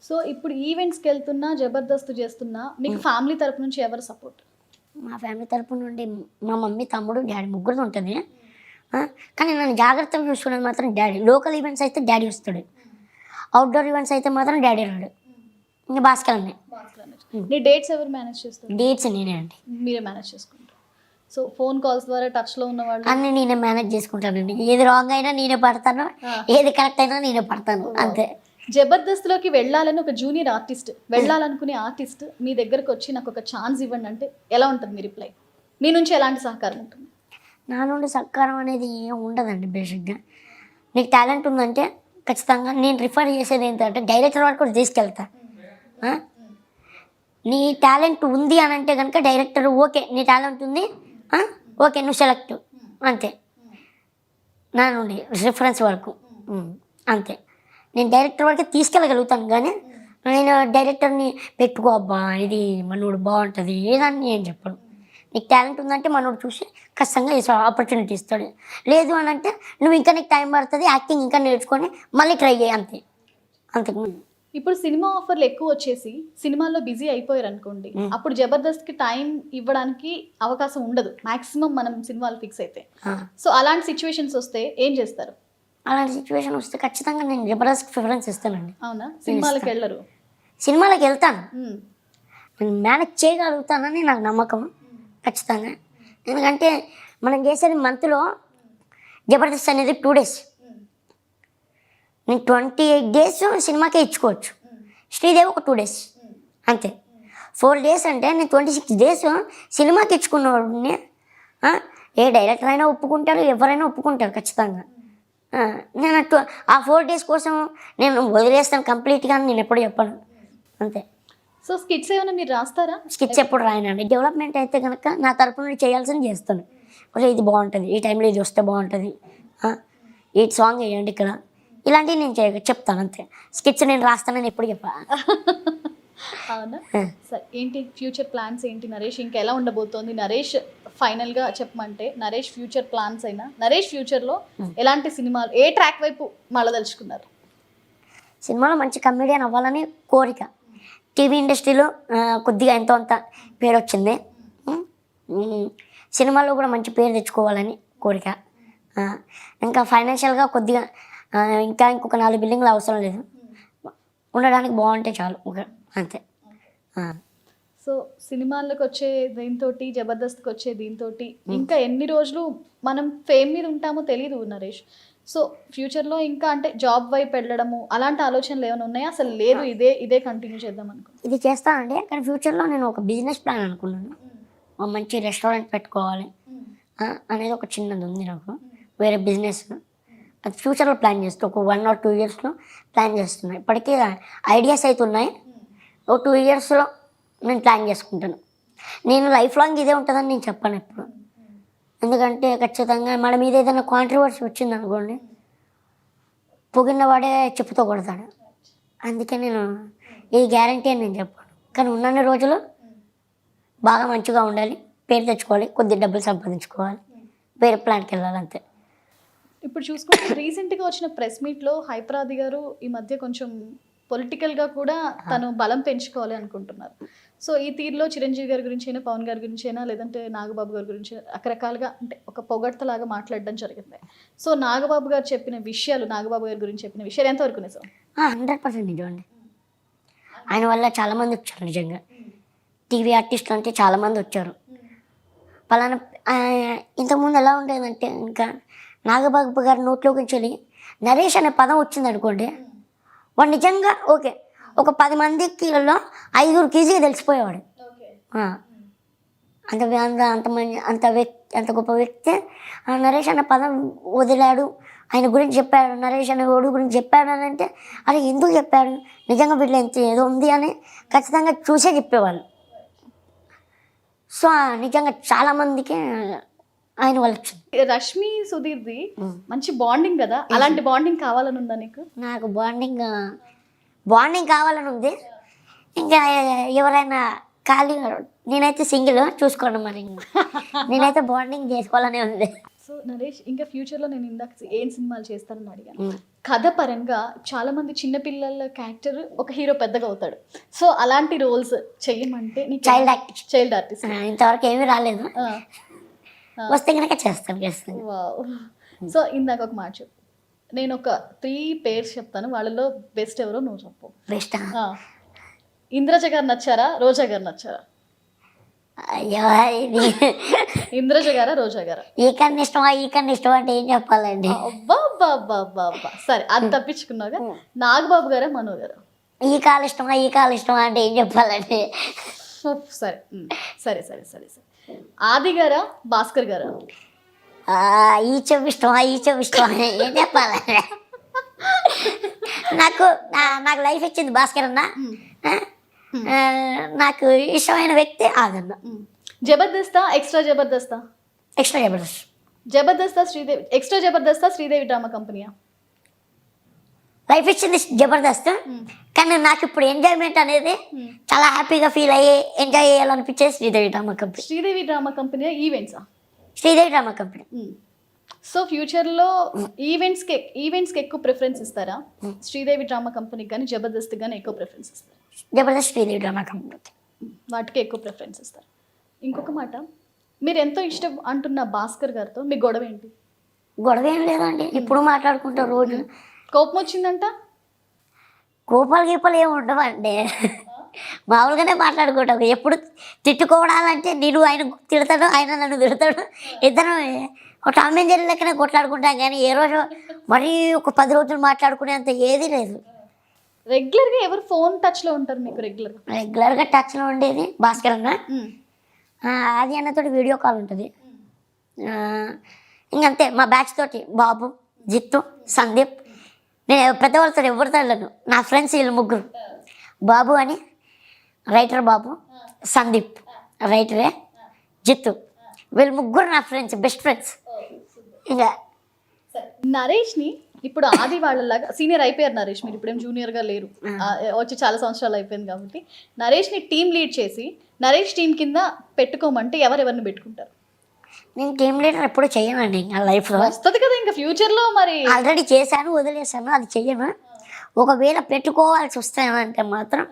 So ఇప్పుడు ఈవెంట్స్కి వెళ్తున్నా జబర్దస్త్ చేస్తున్నా మీకు ఫ్యామిలీ తరపు నుంచి ఎవరు సపోర్ట్? మా ఫ్యామిలీ తరపు నుండి మా మమ్మీ, తమ్ముడు, డాడీ ముగ్గురు ఉంటుంది. కానీ నన్ను జాగ్రత్తగా చూసుకునేది మాత్రం డాడీ. లోకల్ ఈవెంట్స్ అయితే డాడీ వస్తాడు, అవుట్డోర్ ఈవెంట్స్ అయితే మాత్రం డాడీ రాడు. ఇంకా భాస్కర్ నీ డేట్స్ ఎవరు మేనేజ్ చేస్తారు? డేట్స్ నేనే అండి, మీరే మేనేజ్ చేసుకుంటారు. సో ఫోన్ కాల్స్ ద్వారా టచ్లో ఉన్న వాళ్ళు అన్నీ నేనే మేనేజ్ చేసుకుంటానండి. ఏది రాంగ్ అయినా నేనే పడతాను, ఏది కరెక్ట్ అయినా నేనే పడతాను, అంతే. జబర్దస్త్లోకి వెళ్ళాలని ఒక జూనియర్ ఆర్టిస్ట్, వెళ్ళాలనుకునే ఆర్టిస్ట్ మీ దగ్గరకు వచ్చి నాకు ఒక ఛాన్స్ ఇవ్వండి అంటే ఎలా ఉంటుంది మీ రిప్లై? మీ నుంచి ఎలాంటి సహకారం ఉంటుంది? నా నుండి సహకారం అనేది ఏం ఉండదండి. బేసిక్గా నీకు టాలెంట్ ఉందంటే ఖచ్చితంగా నేను రిఫర్ చేసేది ఏంటంటే డైరెక్టర్ వరకు కూడా తీసుకెళ్తా. నీ టాలెంట్ ఉంది అని అంటే కనుక డైరెక్టర్ ఓకే నీ టాలెంట్ ఉంది, ఓకే నువ్వు సెలెక్ట్, అంతే. నా నుండి రిఫరెన్స్ వరకు అంతే. నేను డైరెక్టర్ వరకు తీసుకెళ్ళగలుగుతాను, కానీ నేను డైరెక్టర్ని పెట్టుకో అబ్బా ఇది మనోడు బాగుంటుంది ఏదని నేను చెప్పను. నీకు టాలెంట్ ఉందంటే మనోడు చూసి ఖచ్చితంగా ఆపర్చునిటీ ఇస్తాడు. లేదు అని అంటే నువ్వు ఇంకా నీకు టైం పడుతుంది, యాక్టింగ్ ఇంకా నేర్చుకొని మళ్ళీ ట్రై చేయి, అంతే. అంతకు ఇప్పుడు సినిమా ఆఫర్లు ఎక్కువ వచ్చేసి సినిమాల్లో బిజీ అయిపోయారు అనుకోండి, అప్పుడు జబర్దస్త్కి టైం ఇవ్వడానికి అవకాశం ఉండదు మాక్సిమం మనం సినిమాలు ఫిక్స్ అయితే. సో అలాంటి సిచ్యువేషన్స్ వస్తే ఏం చేస్తారు? అలాంటి సిచ్యువేషన్ వస్తే ఖచ్చితంగా నేను జబర్దస్త్ ప్రిఫరెన్స్ ఇస్తానండి. అవునా? సినిమాలకు వెళ్ళరు? సినిమాలకు వెళ్తాను, నేను మేనేజ్ చేయగలుగుతానని నాకు నమ్మకం ఖచ్చితంగా. ఎందుకంటే మనం చేసేది మంత్లో జబర్దస్త్ అనేది 2 days. నేను 28 days సినిమాకే ఇచ్చుకోవచ్చు, శ్రీదేవి ఒక 2 days అంతే. 4 days అంటే నేను 26 days సినిమాకి ఇచ్చుకున్నవాడిని. ఏ డైరెక్టర్ అయినా ఒప్పుకుంటారు, ఎవరైనా ఒప్పుకుంటారు ఖచ్చితంగా. నేను ఆ 4 days కోసం నేను వదిలేస్తాను కంప్లీట్గా నేను ఎప్పుడు చెప్పను, అంతే. సో స్కిట్స్ ఏమైనా మీరు రాస్తారా? స్కిట్స్ ఎప్పుడు రాయనండి. డెవలప్మెంట్ అయితే కనుక నా తరపు నుండి చేయాల్సింది చేస్తాను. ఇది బాగుంటుంది, ఈ టైంలో ఇది వస్తే బాగుంటుంది, ఈ సాంగ్ వేయండి ఇక్కడ, ఇలాంటివి నేను చెప్తాను, అంతే. స్కిట్స్ నేను రాస్తానని ఎప్పుడు చెప్పా. అవునా? సరే, ఏంటి ఫ్యూచర్ ప్లాన్స్ ఏంటి నరేష్? ఇంకా ఎలా ఉండబోతోంది నరేష్? ఫైనల్గా చెప్పమంటే నరేష్ ఫ్యూచర్ ప్లాన్స్ అయినా నరేష్ ఫ్యూచర్లో ఎలాంటి సినిమాలు, ఏ ట్రాక్ వైపు మళ్ళదలుచుకున్నారు? సినిమాలో మంచి కమెడియన్ అవ్వాలని కోరిక. టీవీ ఇండస్ట్రీలో కొద్దిగా ఎంతో అంత పేరు వచ్చింది. సినిమాలో కూడా మంచి పేరు తెచ్చుకోవాలని కోరిక. ఇంకా ఫైనాన్షియల్గా కొద్దిగా ఇంకొక 4 బిల్డింగ్లు అవసరం లేదు, ఉండడానికి బాగుంటే చాలు, అంతే. సో సినిమాల్లోకి వచ్చే దీంతో, జబర్దస్త్కి వచ్చే దీంతో ఇంకా ఎన్ని రోజులు మనం ఫేమ్ మీద ఉంటామో తెలియదు నరేష్. సో ఫ్యూచర్లో ఇంకా అంటే జాబ్ వైపు వెళ్ళడము అలాంటి ఆలోచనలు ఏమైనా ఉన్నాయా? అసలు లేదు, ఇదే కంటిన్యూ చేద్దాం అనుకో. ఇది చేస్తానండి, కానీ ఫ్యూచర్లో నేను ఒక బిజినెస్ ప్లాన్ అనుకున్నాను. మంచి రెస్టారెంట్ పెట్టుకోవాలి అనేది ఒక చిన్నది ఉంది నాకు, వేరే బిజినెస్. అది ఫ్యూచర్లో ప్లాన్ చేస్తాను, ఒక 1 or 2 yearsలో ప్లాన్ చేస్తున్నాను. ఇప్పటికీ ఐడియాస్ అయితే ఉన్నాయి, ఒక 2 yearsలో నేను ప్లాన్ చేసుకుంటాను. నేను లైఫ్ లాంగ్ ఇదే ఉంటుందని నేను చెప్పాను ఎప్పుడు. ఎందుకంటే ఖచ్చితంగా మన మీద ఏదైనా కాంట్రవర్సీ వచ్చింది అనుకోండి, పొగిన్నవాడే చెప్పుతో కొడతాడు. అందుకే నేను ఇది గ్యారంటీ అని నేను చెప్పాను. కానీ ఉన్నన్ని రోజులు బాగా మంచిగా ఉండాలి, పేరు తెచ్చుకోవాలి, కొద్ది డబ్బులు సంపాదించుకోవాలి, వేరే ప్లాన్కి వెళ్ళాలి, అంతే. ఇప్పుడు చూసుకుంటే రీసెంట్గా వచ్చిన ప్రెస్ మీట్లో హైపరాది గారు ఈ మధ్య కొంచెం పొలిటికల్గా కూడా తను బలం పెంచుకోవాలి అనుకుంటున్నారు. సో ఈ తీరులో చిరంజీవి గారి గురించి అయినా, పవన్ గారి గురించి అయినా, లేదంటే నాగబాబు గారి గురించి రకరకాలుగా అంటే ఒక పొగడ్తలాగా మాట్లాడడం జరిగింది. సో నాగబాబు గారు చెప్పిన విషయాలు, నాగబాబు గారి గురించి చెప్పిన విషయాలు ఎంతవరకు నిజం? 100% నిజం అండి. ఆయన వల్ల చాలామంది వచ్చారు, నిజంగా టీవీ ఆర్టిస్టులు అంటే చాలామంది వచ్చారు. పలానా ఇంతకుముందు ఎలా ఉండేదంటే ఇంకా నాగబాబు గారి నోట్లోకి వెళ్ళి నరేష్ అనే పదం వచ్చింది అనుకోండి, వాడు నిజంగా ఓకే ఒక 10 మందిలో 5 ఈజీగా తెలిసిపోయేవాడు. అంత గొప్ప వ్యక్తి నరేష్ అనే పదం వదిలాడు, ఆయన గురించి చెప్పాడు, నరేష్ అనే ఓడు గురించి చెప్పాడు అని అంటే అరే ఎందుకు చెప్పాడు, నిజంగా వీళ్ళు ఎంత ఏదో ఉంది అని ఖచ్చితంగా చూసే చెప్పేవాళ్ళు. సో నిజంగా చాలామందికి ఆయన వాళ్ళు వచ్చింది. రష్మి సుధీర్ది మంచి బాండింగ్ కదా, అలాంటి బాండింగ్ కావాలని ఉందా నీకు? నాకు బాండింగ్ కావాలని ఉంది. ఇంకా ఎవరైనా ఖాళీ, నేనైతే సింగిల్ చూసుకోండి, మరి నేనైతే బాండింగ్ చేసుకోవాలనే ఉంది. సో నరేష్ ఇంకా ఫ్యూచర్లో నేను ఇందాక ఏం సినిమాలు చేస్తానని అడిగాను. ఉమ్. కథ పరంగా చాలా మంది చిన్నపిల్లల క్యారెక్టర్ ఒక హీరో పెద్దగా అవుతాడు. సో అలాంటి రోల్స్ చెయ్యమంటే చైల్డ్ యాక్టర్ చైల్డ్ ఆర్టిస్ట్. ఇంతవరకు ఏమీ రాలేదు, వస్తే కనుక చేస్తాను. వావ్. సో ఇందాక ఒక మాట చెప్పు, నేను ఒక 3 పేర్స్ చెప్తాను, వాళ్ళలో బెస్ట్ ఎవరో నువ్వు చెప్పు. బెస్ట్. ఇంద్రజ గారు నచ్చారా, రోజా గారు నచ్చారా? అయ్యో ఇది ఇంద్రజ గారా, రోజా గారా? ఈ కన్నా ఇష్టమా ఈ కన్నా ఇష్టం అంటే ఏం చెప్పాలండి. అబ్బా. సరే అది తప్పించుకున్నాగా, నాగబాబు గారా, మనో గారా? ఈ కాలు ఇష్టమా ఈ కాలు ఇష్టమా అంటే ఏం చెప్పాలండి. సరే సరే సరే సరే సరే ఆది గారా, భాస్కర్ గారా? ఈ చెవు ఇష్టమా ఈ చెవు ఇష్టమా ఏం చెప్పాలండి. నాకు నాకు లైఫ్ ఇచ్చింది భాస్కర్ అన్న. నాకు ఇష్టమైన వ్యక్తి ఆదన్న. జబర్దస్తా, ఎక్స్ట్రా జబర్దస్తా? ఎక్స్ట్రా జబర్దస్త్. జబర్దస్తా శ్రీదేవి, ఎక్స్ట్రా జబర్దస్తా శ్రీదేవి డ్రామా కంపెనీయా? లైఫ్ ఇచ్చింది జబర్దస్త్, కానీ నాకు ఇప్పుడు ఎంజాయ్మెంట్ అనేది చాలా హ్యాపీగా ఫీల్ అయ్యి ఎంజాయ్ చేయాలనిపించేది Sridevi drama company. Sridevi drama కంపెనీయా, ఈవెంట్సా? Sridevi drama company. సో ఫ్యూచర్లో ఈవెంట్స్కి ఎక్కువ ప్రిఫరెన్స్ ఇస్తారా? శ్రీదేవి డ్రామా కంపెనీకి కానీ జబర్దస్త్ కానీ ఎక్కువ ప్రిఫరెన్స్ ఇస్తారా? జబర్దస్త్ శ్రీదేవి డ్రామా కంపెనీ వాటికి ఎక్కువ ప్రిఫరెన్స్ ఇస్తారు. ఇంకొక మాట, మీరు ఎంతో ఇష్టం అంటున్న భాస్కర్ గారితో మీ గొడవ ఏంటి? గొడవ ఏం లేదండి, ఇప్పుడు మాట్లాడుకుంటాం రోజు. కోపం వచ్చిందంట? కోపాలు గీపాలు ఏమి ఉండవండి, మామూలుగానే మాట్లాడుకుంటాం. ఎప్పుడు తిట్టుకోవడాలంటే నేను ఆయన తిడతాడు, ఆయన నన్ను తిడతాడు, ఇద్దరం ఒక టామ్ అండ్ జెర్రీ లెక్కనే కొట్లాడుకుంటాం. కానీ ఏ రోజు మరీ ఒక 10 రోజులు మాట్లాడుకునేంత ఏదీ లేదు. రెగ్యులర్గా ఎవరు ఫోన్ టచ్లో ఉంటారు మీకు? రెగ్యులర్గా టచ్లో ఉండేది భాస్కర్ అన్న. ఆది అన్నతో వీడియో కాల్ ఉంటుంది. ఇంకంతే మా బ్యాచ్ తోటి బాబు, జిత్తు, సందీప్. నేను పెద్దవాళ్ళతో ఎవరితో వెళ్ళను, నా ఫ్రెండ్స్ వీళ్ళు 3. బాబు అని రైటర్ బాబు, సందీప్ రైటరే, జిత్తు, వీళ్ళు 3 నా ఫ్రెండ్స్, బెస్ట్ ఫ్రెండ్స్. ఇంకా నరేష్ని ఇప్పుడు ఆది వాళ్ళలాగా సీనియర్ అయిపోయారు నరేష్, మీరు ఇప్పుడేం జూనియర్గా లేరు, వచ్చి చాలా సంవత్సరాలు అయిపోయింది కాబట్టి నరేష్ని టీమ్ లీడ్ చేసి నరేష్ టీం కింద పెట్టుకోమంటే ఎవరెవరిని పెట్టుకుంటారు? నేను టీమ్ లీడర్ ఎప్పుడు చేయనండి నా లైఫ్లో. వస్తుంది కదా ఇంకా ఫ్యూచర్లో. మరి ఆల్రెడీ చేశాను, వదిలేసాను, అది చెయ్యను. ఒకవేళ పెట్టుకోవాల్సి వస్తానంటే మాత్రం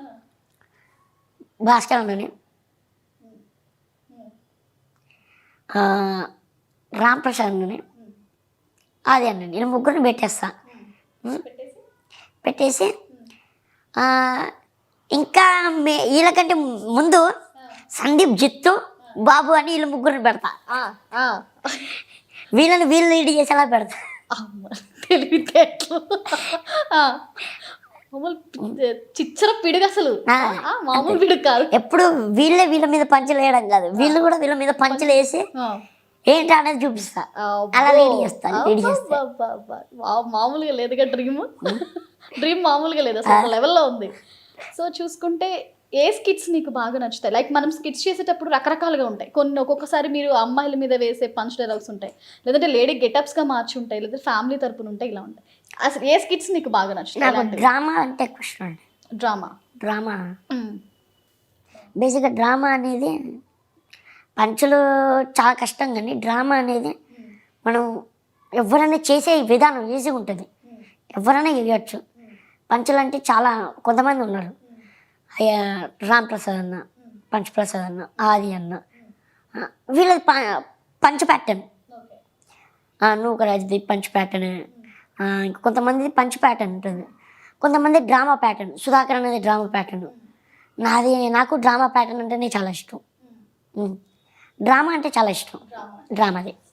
భాస్కర్ అన్నని, రామ్ ప్రసాద్ అన్నని, అది అన్నని, నేను 3 పెట్టేస్తా. పెట్టేసి ఇంకా వీళ్ళకంటే ముందు సందీప్, జిత్తు, బాబు అని వీళ్ళు 3 పెడతా. వీళ్ళు లీడ్ చేసేలా పెడతా. తెలివితేటలు చిచ్చర పిడుగు, అసలు మామూలు పిడుగు కాదు. ఎప్పుడు వీళ్ళ మీద పంచులు వేయడం కాదు, వీళ్ళు కూడా వీళ్ళ మీద పంచులు వేసి ఏంటి అనేది చూపిస్తా. అలా లీడ్ చేస్తా. మామూలుగా లేదుగా డ్రీమ్ మామూలుగా లేదు, అసలు లెవెల్లో ఉంది. సో చూసుకుంటే ఏ స్కిట్స్ నీకు బాగా నచ్చుతాయి? లైక్ మనం స్కిట్స్ చేసేటప్పుడు రకరకాలుగా ఉంటాయి. కొన్ని ఒక్కొక్కసారి మీరు అమ్మాయిల మీద వేసే పంచ్ డైలాగ్స్ ఉంటాయి, లేదంటే లేడీ గెటప్స్గా మార్చి ఉంటాయి, లేదంటే ఫ్యామిలీ తరపున ఉంటాయి, ఇలా ఉంటాయి. అసలు ఏ స్కిట్స్ నీకు బాగా నచ్చుతాయి? డ్రామా అంటే క్వశ్చన్. డ్రామా బేసిక్గా డ్రామా అనేది పంచులు చాలా కష్టం, కానీ డ్రామా అనేది మనం ఎవరైనా చేసే విధానం ఈజీగా ఉంటుంది, ఎవరైనా వేయచ్చు. పంచులు అంటే చాలా కొంతమంది ఉన్నారు. రామ్ ప్రసాద్ అన్న, పంచ్ ప్రసాద్ అన్న, ఆది అన్న, వీళ్ళది పంచ్ ప్యాటర్న్. నూకరాజ్ది పంచ్ ప్యాటర్న్, ఇంకా కొంతమంది పంచ్ ప్యాటర్న్ ఉంటుంది, కొంతమంది డ్రామా ప్యాటర్న్. సుధాకర్ అనేది డ్రామా ప్యాటర్న్. నాకు డ్రామా ప్యాటర్న్ అంటేనే చాలా ఇష్టం. డ్రామా అంటే చాలా ఇష్టం, డ్రామాది.